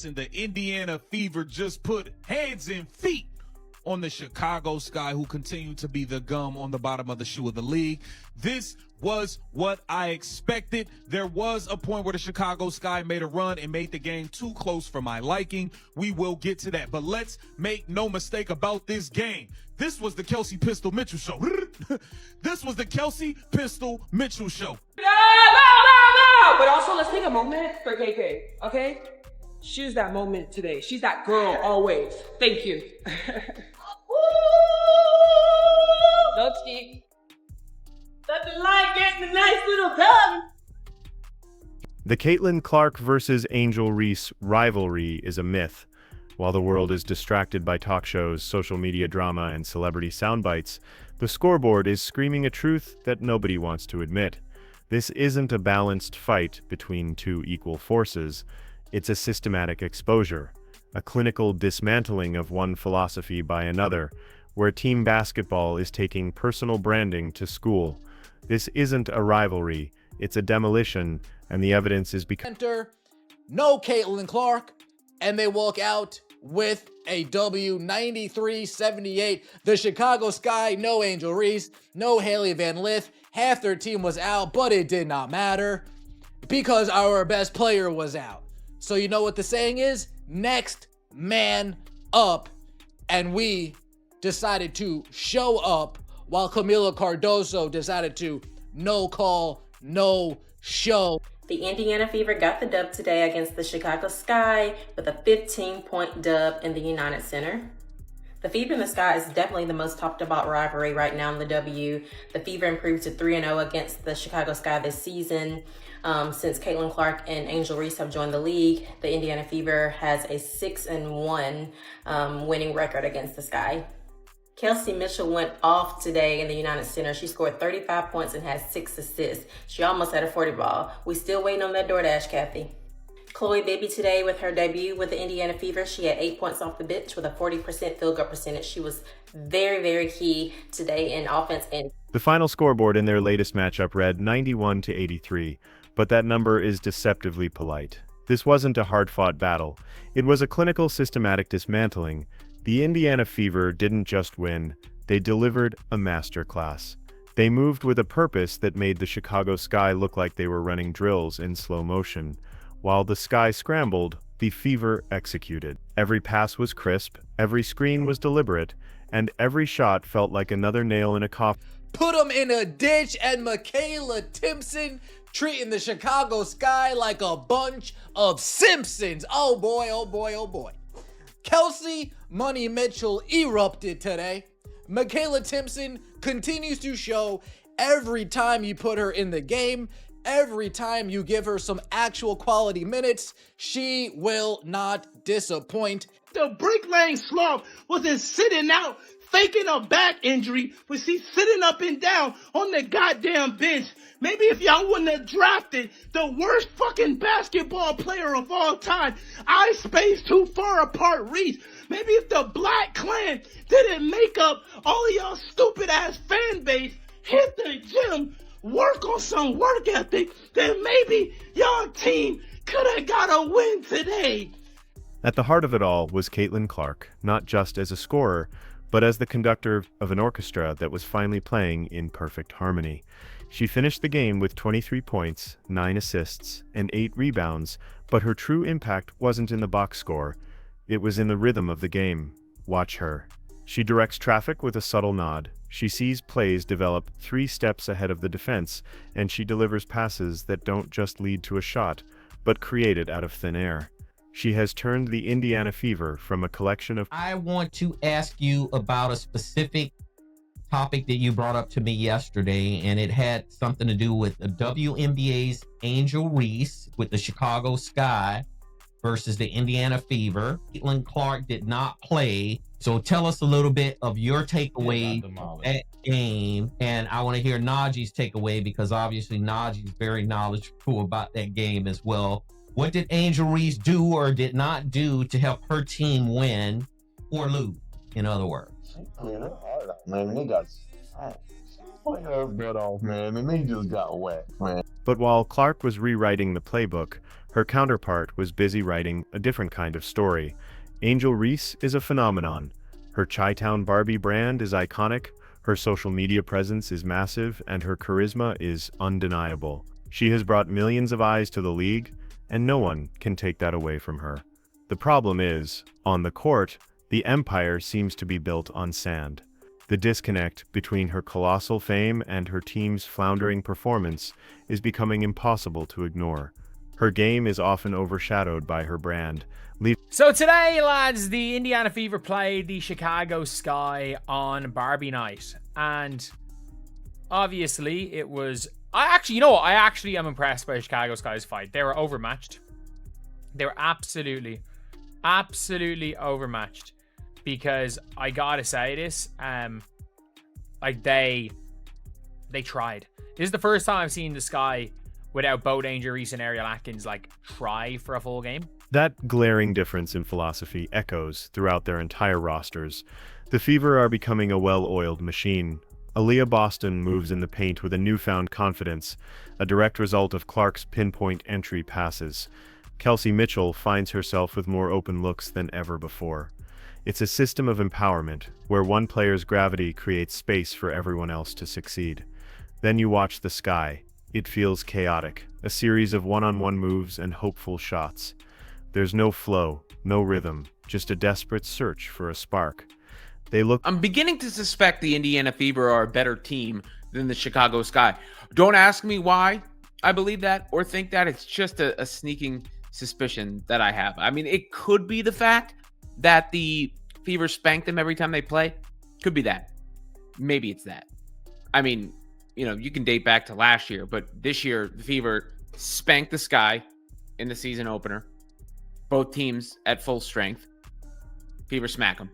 And the Indiana Fever just put hands and feet on the Chicago Sky, who continue to be the gum on the bottom of the shoe of the league. This was what I expected. There was a point where the Chicago Sky made a run and made the game too close for my liking. We will get to that, but let's make no mistake about this game. This was the Kelsey Pistol Mitchell show. This was the Kelsey Pistol Mitchell show. But also, let's take a moment for KK, okay? She's that moment today. She's that girl always. Thank you. Nothing like getting a nice little hug. The Caitlin Clark versus Angel Reese rivalry is a myth. While the world is distracted by talk shows, social media drama, and celebrity soundbites, the scoreboard is screaming a truth that nobody wants to admit. This isn't a balanced fight between two equal forces. It's a systematic exposure, a clinical dismantling of one philosophy by another, where team basketball is taking personal branding to school. This isn't a rivalry, it's a demolition, and the evidence is because no Caitlin Clark, and they walk out with a W, 93-78. The Chicago Sky, no Angel Reese, no Haley Van Lith. Half their team was out, but it did not matter because our best player was out. So you know what the saying is? Next man up. And we decided to show up while Camila Cardoso decided to no call, no show. The Indiana Fever got the dub today against the Chicago Sky with a 15-point dub in the United Center. The Fever and the Sky is definitely the most talked about rivalry right now in the W. The Fever improved to 3-0 against the Chicago Sky this season. Since Caitlin Clark and Angel Reese have joined the league, the Indiana Fever has a 6-1 winning record against the Sky. Kelsey Mitchell went off today in the United Center. She scored 35 points and had 6 assists. She almost had a 40 ball. We still waiting on that DoorDash, Kathy. Chloe Bibby today with her debut with the Indiana Fever. She had 8 points off the bench with a 40% field goal percentage. She was very, very key today in offense. And the final scoreboard in their latest matchup read 91-83, but that number is deceptively polite. This wasn't a hard-fought battle. It was a clinical, systematic dismantling. The Indiana Fever didn't just win, they delivered a masterclass. They moved with a purpose that made the Chicago Sky look like they were running drills in slow motion. While the Sky scrambled, the Fever executed. Every pass was crisp, every screen was deliberate, and every shot felt like another nail in a coffin. Put them in a ditch, and Michaela Timpson treating the Chicago Sky like a bunch of Simpsons. Oh boy, oh boy, oh boy. Kelsey Money Mitchell erupted today. Michaela Timpson continues to show every time you put her in the game, every time you give her some actual quality minutes, she will not disappoint. The Brick Lane sloth wasn't sitting out faking a back injury, but she's sitting up and down on the goddamn bench. Maybe if y'all wouldn't have drafted the worst fucking basketball player of all time, I spaced too far apart Reese. Maybe if the Black Clan didn't make up all of y'all stupid ass fan base, hit the gym, work on some work ethic, then maybe y'all team could have got a win today. At the heart of it all was Caitlin Clark, not just as a scorer, but as the conductor of an orchestra that was finally playing in perfect harmony. She finished the game with 23 points, 9 assists, and 8 rebounds, but her true impact wasn't in the box score. It was in the rhythm of the game. Watch her. She directs traffic with a subtle nod. She sees plays develop 3 steps ahead of the defense, and she delivers passes that don't just lead to a shot, but create it out of thin air. She has turned the Indiana Fever from a collection of... I want to ask you about a specific topic that you brought up to me yesterday, and it had something to do with the WNBA's Angel Reese with the Chicago Sky versus the Indiana Fever. Caitlin Clark did not play, so tell us a little bit of your takeaway from that game, and I want to hear Najee's takeaway because obviously Najee's very knowledgeable about that game as well. What did Angel Reese do or did not do to help her team win or lose, in other words? Man, they got bit off, man, and they just got wet, man. But while Clark was rewriting the playbook, Her counterpart was busy writing a different kind of story. Angel Reese is a phenomenon. Her Chi-Town Barbie brand is iconic, her social media presence is massive, and her charisma is undeniable. She has brought millions of eyes to the league, and no one can take that away from her. The problem is, on the court, the empire seems to be built on sand. The disconnect between her colossal fame and her team's floundering performance is becoming impossible to ignore. Her game is often overshadowed by her brand. So today, lads, the Indiana Fever played the Chicago Sky on Barbie night. And obviously it was... I actually am impressed by Chicago Sky's fight. They were overmatched. They were absolutely overmatched. Because I gotta say this, they tried. This is the first time I've seen the Sky without both Angel Reese and Ariel Atkins try for a full game. That glaring difference in philosophy echoes throughout their entire rosters. The Fever are becoming a well-oiled machine. Aaliyah Boston moves in the paint with a newfound confidence, a direct result of Clark's pinpoint entry passes. Kelsey Mitchell finds herself with more open looks than ever before. It's a system of empowerment, where one player's gravity creates space for everyone else to succeed. Then you watch the Sky. It feels chaotic, a series of one-on-one moves and hopeful shots. There's no flow, no rhythm, just a desperate search for a spark. I'm beginning to suspect the Indiana Fever are a better team than the Chicago Sky. Don't ask me why I believe that or think that. It's just a sneaking suspicion that I have. I mean, it could be the fact that the Fever spank them every time they play. Could be that. Maybe it's that. I mean, you can date back to last year, but this year, the Fever spanked the Sky in the season opener. Both teams at full strength. Fever smack them.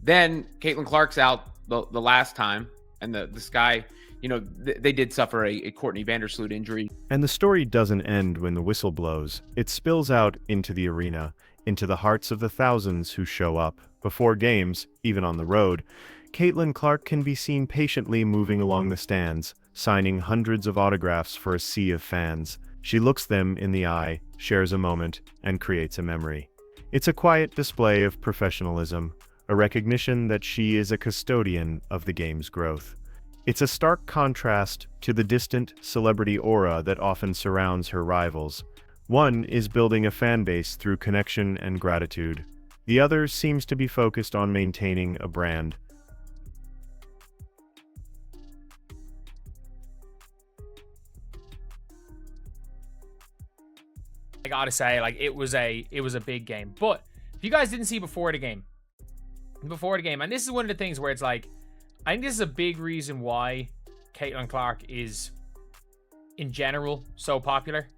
Then Caitlin Clark's out the last time, and the Sky, they did suffer a Courtney Vandersloot injury. And the story doesn't end when the whistle blows. It spills out into the arena, into the hearts of the thousands who show up. Before games, even on the road, Caitlin Clark can be seen patiently moving along the stands, signing hundreds of autographs for a sea of fans. She looks them in the eye, shares a moment, and creates a memory. It's a quiet display of professionalism, a recognition that she is a custodian of the game's growth. It's a stark contrast to the distant celebrity aura that often surrounds her rivals. One is building a fan base through connection and gratitude. The other seems to be focused on maintaining a brand. I gotta say, it was a big game. But if you guys didn't see before the game, and this is one of the things where it's I think this is a big reason why Caitlin Clark is, in general, so popular.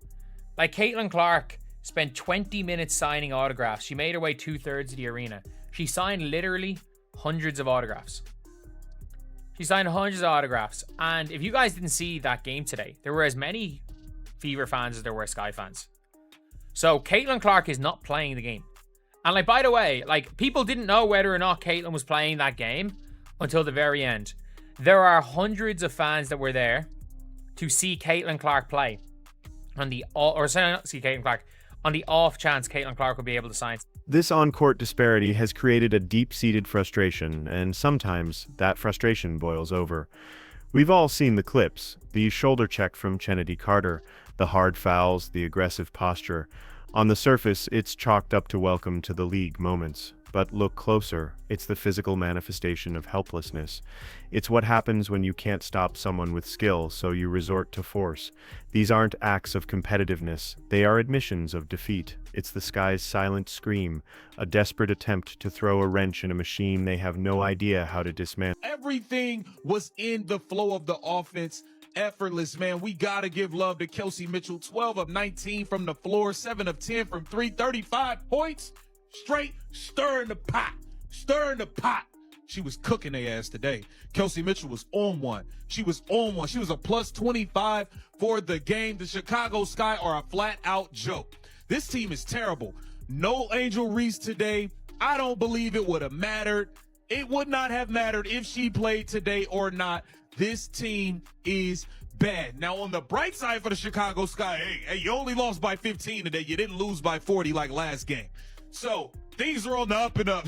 Caitlin Clark spent 20 minutes signing autographs. She made her way 2/3 of the arena. She signed literally hundreds of autographs. And if you guys didn't see that game today, there were as many Fever fans as there were Sky fans. So Caitlin Clark is not playing the game. And by the way, people didn't know whether or not Caitlin was playing that game until the very end. There are hundreds of fans that were there to see Caitlin Clark play. On the off chance Caitlin Clark would be able to sign. This on-court disparity has created a deep-seated frustration, and sometimes that frustration boils over. We've all seen the clips, the shoulder check from Chennedy Carter, the hard fouls, the aggressive posture. On the surface, it's chalked up to welcome to the league moments. But look closer, it's the physical manifestation of helplessness. It's what happens when you can't stop someone with skill, so you resort to force. These aren't acts of competitiveness, they are admissions of defeat. It's the Sky's silent scream, a desperate attempt to throw a wrench in a machine they have no idea how to dismantle. Everything was in the flow of the offense. Effortless, man. We got to give love to Kelsey Mitchell. 12 of 19 from the floor, 7 of 10 from 3, 35 points. Straight stirring the pot. She was cooking their ass today. Kelsey Mitchell was on one. She was a plus 25 for the game. The Chicago Sky are a flat-out joke. This team is terrible. No Angel Reese today. I don't believe it would have mattered. It would not have mattered if she played today or not. This team is bad. Now, on the bright side for the Chicago Sky, hey, you only lost by 15 today. You didn't lose by 40 like last game. So things are on the up and up.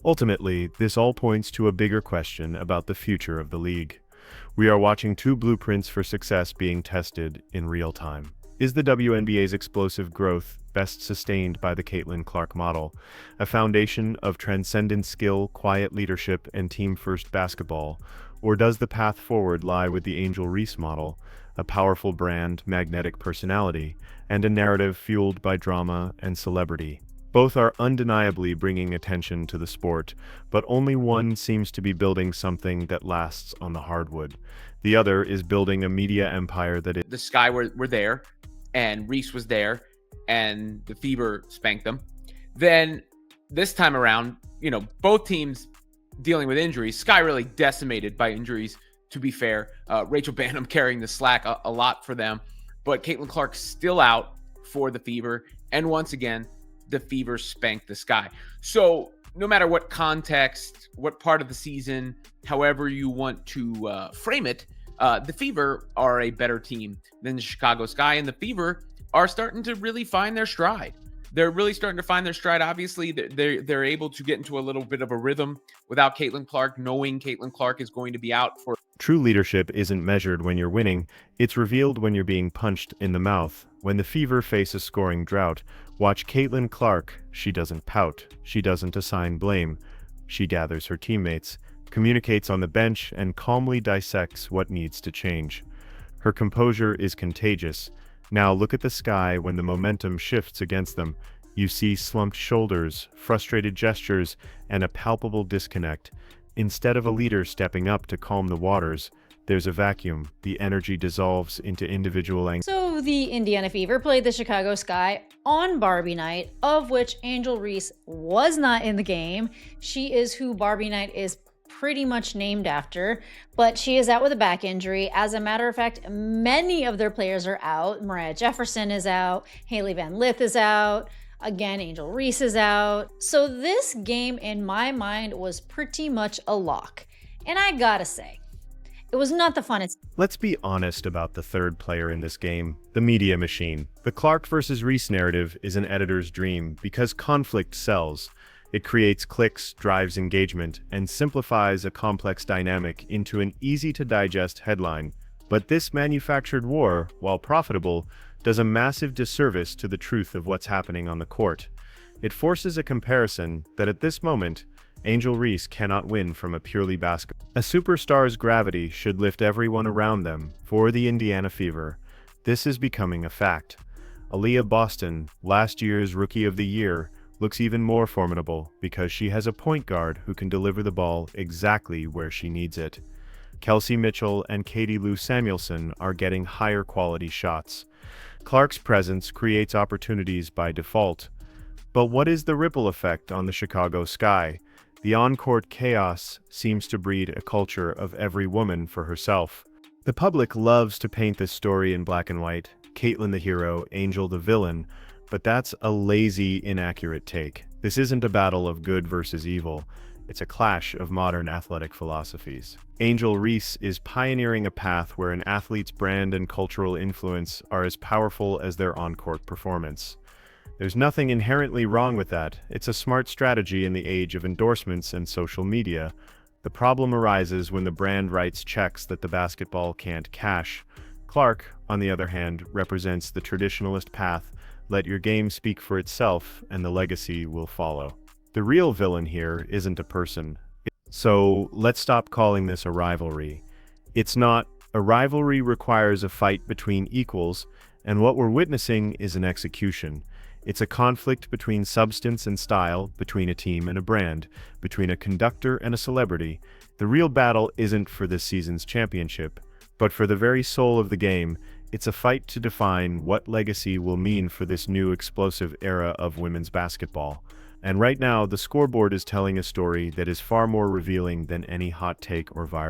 Ultimately, this all points to a bigger question about the future of the league. We are watching two blueprints for success being tested in real time. Is the WNBA's explosive growth best sustained by the Caitlin Clark model, a foundation of transcendent skill, quiet leadership, and team-first basketball, or does the path forward lie with the Angel Reese model, a powerful brand, magnetic personality, and a narrative fueled by drama and celebrity? Both are undeniably bringing attention to the sport, but only one seems to be building something that lasts on the hardwood. The other is building a media empire that is... The Sky were there, and Reese was there, and the Fever spanked them. Then this time around, both teams dealing with injuries. Sky really decimated by injuries, to be fair. Rachel Banham carrying the slack a lot for them. But Caitlin Clark still out for the Fever. And once again, the Fever spanked the Sky. So no matter what context, what part of the season, however you want to frame it, the Fever are a better team than the Chicago Sky, and the Fever are starting to really find their stride. They're really starting to find their stride. Obviously, they're able to get into a little bit of a rhythm without Caitlin Clark, knowing Caitlin Clark is going to be out for... True leadership isn't measured when you're winning, it's revealed when you're being punched in the mouth. When the Fever face a scoring drought, watch Caitlin Clark. She doesn't pout. She doesn't assign blame. She gathers her teammates, communicates on the bench, and calmly dissects what needs to change. Her composure is contagious. Now look at the Sky when the momentum shifts against them. You see slumped shoulders, frustrated gestures, and a palpable disconnect. Instead of a leader stepping up to calm the waters, there's a vacuum. The energy dissolves into individual anxiety. So the Indiana Fever played the Chicago Sky on Barbie Night, of which Angel Reese was not in the game. She is who Barbie Night is pretty much named after, but she is out with a back injury. As a matter of fact, many of their players are out. Mariah Jefferson is out. Haley Van Lith is out. Again, Angel Reese is out. So this game, in my mind, was pretty much a lock. And I gotta say, it was not the funnest. Let's be honest about the third player in this game, the media machine. The Clark versus Reese narrative is an editor's dream because conflict sells. It creates clicks, drives engagement, and simplifies a complex dynamic into an easy-to-digest headline. But this manufactured war, while profitable, does a massive disservice to the truth of what's happening on the court. It forces a comparison that at this moment, Angel Reese cannot win from a purely basketball. A superstar's gravity should lift everyone around them. For the Indiana Fever, this is becoming a fact. Aaliyah Boston, last year's Rookie of the Year, looks even more formidable because she has a point guard who can deliver the ball exactly where she needs it. Kelsey Mitchell and Katie Lou Samuelson are getting higher quality shots. Clark's presence creates opportunities by default. But what is the ripple effect on the Chicago Sky? The on-court chaos seems to breed a culture of every woman for herself. The public loves to paint this story in black and white, Caitlin the hero, Angel the villain, but that's a lazy, inaccurate take. This isn't a battle of good versus evil. It's a clash of modern athletic philosophies. Angel Reese is pioneering a path where an athlete's brand and cultural influence are as powerful as their on-court performance. There's nothing inherently wrong with that. It's a smart strategy in the age of endorsements and social media. The problem arises when the brand writes checks that the basketball can't cash. Clark, on the other hand, represents the traditionalist path. Let your game speak for itself, and the legacy will follow. The real villain here isn't a person. So let's stop calling this a rivalry. It's not. A rivalry requires a fight between equals, and what we're witnessing is an execution. It's a conflict between substance and style, between a team and a brand, between a conductor and a celebrity. The real battle isn't for this season's championship, but for the very soul of the game. It's a fight to define what legacy will mean for this new explosive era of women's basketball. And right now, the scoreboard is telling a story that is far more revealing than any hot take or viral